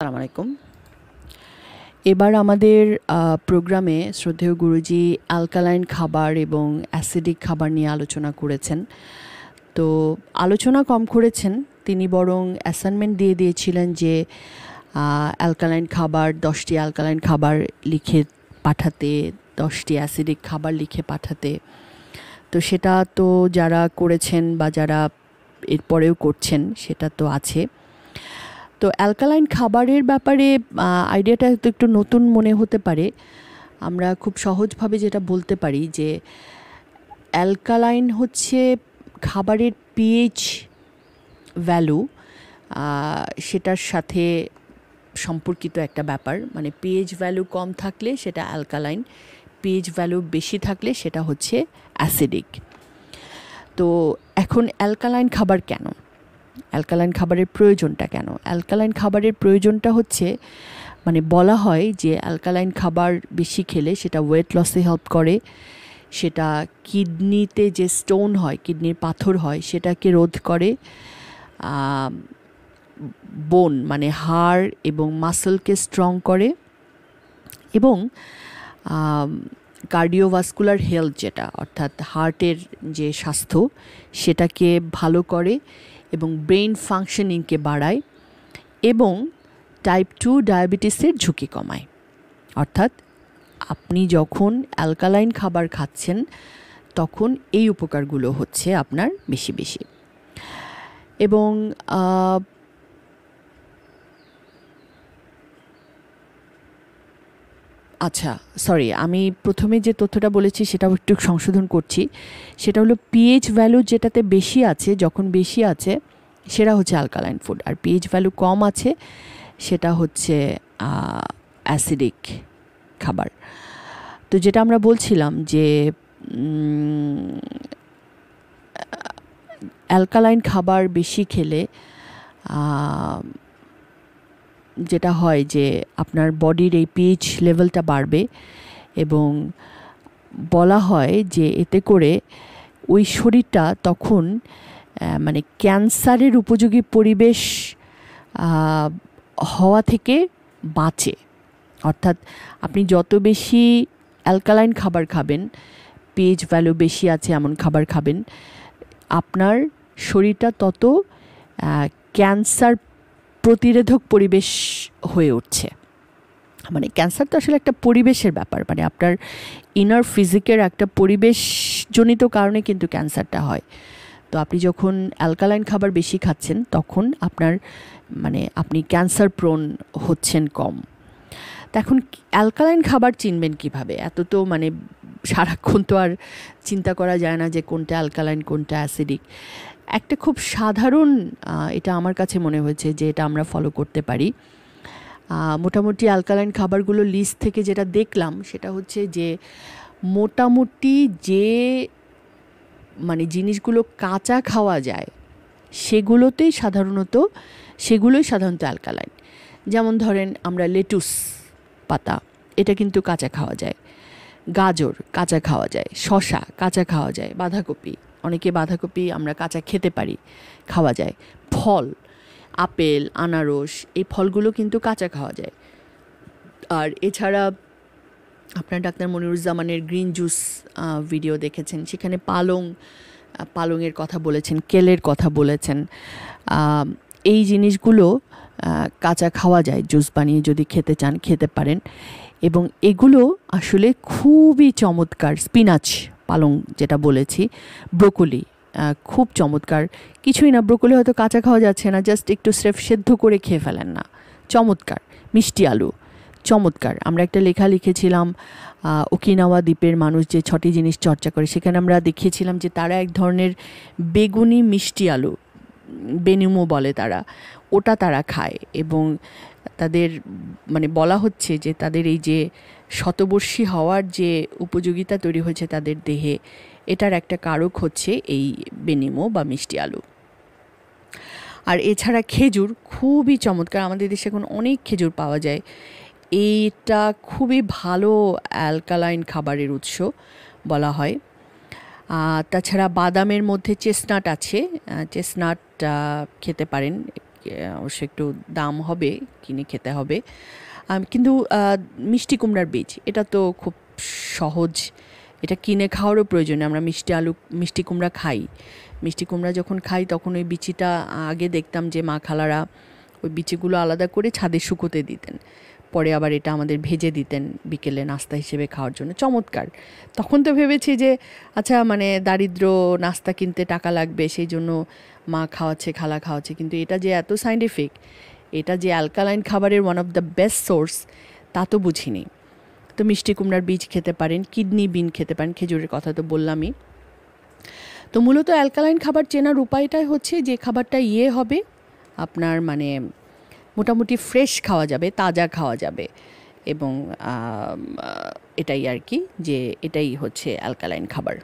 আসসালামু আলাইকুম। এবার আমাদের প্রোগ্রামে শ্রদ্ধেয় গুরুজি অ্যালকালাইন খাবার এবং অ্যাসিডিক খাবার নিয়ে আলোচনা করেছেন। তো আলোচনা কম করেছেন, তিনি বরং অ্যাসাইনমেন্ট দিয়ে দিয়েছিলেন যে অ্যালকালাইন খাবার 10টি অ্যালকালাইন খাবার লিখে পাঠাতে, 10টি অ্যাসিডিক খাবার লিখে পাঠাতে। তো সেটা তো যারা করেছেন বা যারা এরপরেও করছেন সেটা তো আছে। তো অ্যালকালাইন খাবারের ব্যাপারে আইডিয়াটা তো একটু নতুন মনে হতে পারে। আমরা খুব সহজভাবে যেটা বলতে পারি যে অ্যালকালাইন হচ্ছে খাবারের পিএইচ ভ্যালু, সেটার সাথে সম্পর্কিত একটা ব্যাপার। মানে পিএইচ ভ্যালু কম থাকলে সেটা অ্যালকালাইন, পিএইচ ভ্যালু বেশি থাকলে সেটা হচ্ছে অ্যাসিডিক। তো এখন অ্যালকালাইন খাবার কেন, অ্যালকালাইন খাবারের প্রয়োজনটা কেন? অ্যালকালাইন খাবারের প্রয়োজনটা হচ্ছে, মানে বলা হয় যে অ্যালকালাইন খাবার বেশি খেলে সেটা ওয়েট লসে হেল্প করে, সেটা কিডনিতে যে স্টোন হয়, কিডনির পাথর হয়, সেটাকে রোধ করে, বোন মানে হাড় এবং মাসলকে স্ট্রং করে, এবং কার্ডিওভাস্কুলার হেলথ যেটা অর্থাৎ হার্টের যে স্বাস্থ্য সেটাকে ভালো করে এবং ব্রেইন ফাংশনিংকে বাড়ায় এবং টাইপ 2 ডায়াবেটিসের ঝুঁকি কমায়। অর্থাৎ আপনি যখন অ্যালকালাইন খাবার খাচ্ছেন তখন এই উপকারগুলো হচ্ছে আপনার বেশি বেশি। এবং আচ্ছা, সরি, আমি প্রথমে যে তথ্যটা বলেছি সেটাও একটু সংশোধন করছি। সেটা হলো পিএইচ ভ্যালু যেটাতে বেশি আছে, যখন বেশি আছে সেটা হচ্ছে অ্যালকালাইন ফুড, আর পিএইচ ভ্যালু কম আছে সেটা হচ্ছে অ্যাসিডিক খাবার। তো যেটা আমরা বলছিলাম যে অ্যালকালাইন খাবার বেশি খেলে যেটা হয় যে আপনার বডির এই পিএইচ লেভেলটা বাড়বে, এবং বলা হয় যে এতে করে ওই শরীরটা তখন মানে ক্যান্সারের উপযোগী পরিবেশ হওয়া থেকে বাঁচে। অর্থাৎ আপনি যত বেশি অ্যালকালাইন খাবার খাবেন, পিএইচ ভ্যালু বেশি আছে এমন খাবার খাবেন, আপনার শরীরটা তত ক্যান্সার প্রতিরোধক পরিবেশ হয়ে উঠছে। মানে ক্যান্সার তো আসলে একটা পরিবেশের ব্যাপার, মানে আপনার ইনার ফিজিকের একটা পরিবেশজনিত কারণে কিন্তু ক্যান্সারটা হয়। তো আপনি যখন অ্যালকালাইন খাবার বেশি খাচ্ছেন তখন আপনার মানে আপনি ক্যান্সার প্রোন হচ্ছেন কম। তো এখন অ্যালকালাইন খাবার চিনবেন কিভাবে? এত তো মানে সারাক্ষণ তো আর চিন্তা করা যায় না যে কোনটা অ্যালকালাইন কোনটা অ্যাসিডিক। একটা খুব সাধারণ, এটা আমার কাছে মনে হয়েছে যে এটা আমরা ফলো করতে পারি। মোটামুটি অ্যালকালাইন খাবারগুলো লিস্ট থেকে যেটা দেখলাম সেটা হচ্ছে যে মোটামুটি যে মানে জিনিসগুলো কাঁচা খাওয়া যায় সেগুলোই সাধারণত অ্যালকালাইন। যেমন ধরেন আমরা লেটুস পাতা, এটা কিন্তু কাঁচা খাওয়া যায়, গাজর কাঁচা খাওয়া যায়, শসা কাঁচা খাওয়া যায়, বাঁধাকপি, অনেকে বাঁধাকপি আমরা কাঁচা খেতে পারি, খাওয়া যায়, ফল আপেল আনারস এই ফলগুলো কিন্তু কাঁচা খাওয়া যায়। আর এছাড়া আপনার ডাক্তার মনিরুজ্জামানের গ্রিন জুস ভিডিও দেখেছেন, সেখানে পালংয়ের কথা বলেছেন, কেলের কথা বলেছেন। এই জিনিসগুলো কাঁচা খাওয়া যায়, জুস বানিয়ে যদি খেতে চান খেতে পারেন, এবং এগুলো আসলে খুবই চমৎকার। স্পিনাচ, পালং যেটা বলেছি, ব্রোকলি খুব চমৎকার। কিছুই না, ব্রোকলি হয়তো কাঁচা খাওয়া যাচ্ছে না, জাস্ট একটু স্রেফ সেদ্ধ করে খেয়ে ফেলেন না, চমৎকার। মিষ্টি আলু চমৎকার। আমরা একটা লেখা লিখেছিলাম ওকিনাওয়া দ্বীপের মানুষ যে 6টি জিনিস চর্চা করে, সেখানে আমরা দেখিয়েছিলাম যে তারা এক ধরনের বেগুনি মিষ্টি আলু, বেনিমো বলে ওটা তারা খায়, এবং তাদের মানে বলা হচ্ছে যে তাদের এই যে শতবর্ষী হওয়ার যে উপযোগিতা তৈরি হয়েছে তাদের দেহে, এটার একটা কারক হচ্ছে এই বেনিমো বা মিষ্টি আলু। আর এছাড়া খেজুর খুবই চমৎকার, আমাদের দেশে এখন অনেক খেজুর পাওয়া যায়, এইটা খুবই ভালো অ্যালকালাইন খাবারের উৎস বলা হয়। তাছাড়া বাদামের মধ্যে চেস্টনাট আছে, চেস্টনাট খেতে পারেন, অবশ্যই একটু দাম হবে, কিনে খেতে হবে। কিন্তু মিষ্টি কুমড়ার বীজ এটা তো খুব সহজ, এটা কিনে খাওয়ারও প্রয়োজন নেই। আমরা মিষ্টি কুমড়া খাই, মিষ্টি কুমড়া যখন খাই তখন ওই বিচিটা আগে দেখতাম যে মা খালারা ওই বিচিগুলো আলাদা করে ছাদে শুকোতে দিতেন, পরে আবার এটা আমাদের ভেজে দিতেন বিকেলে নাস্তা হিসেবে খাওয়ার জন্য। চমৎকার। তখন তো ভেবেছি যে আচ্ছা মানে দারিদ্র, নাস্তা কিনতে টাকা লাগবে সেই জন্য মা খাওয়াচ্ছে, খালা খাওয়াচ্ছে, কিন্তু এটা যে এত সাইন্টিফিক, এটা যে অ্যালকালাইন খাবারের one of the best source তা তো বুঝিনি। তো মিষ্টি কুমড়ার বীজ খেতে পারেন, কিডনি বিন খেতে পারেন, খেজুরের কথা তো বললামই। তো মূলত অ্যালকালাইন খাবার চেনার উপায়টাই হচ্ছে যে খাবারটা হবে আপনার মানে মোটামুটি ফ্রেশ খাওয়া যাবে, তাজা খাওয়া যাবে, এবং এটাই আর কি, যে এটাই হচ্ছে অ্যালকালাইন খাবার।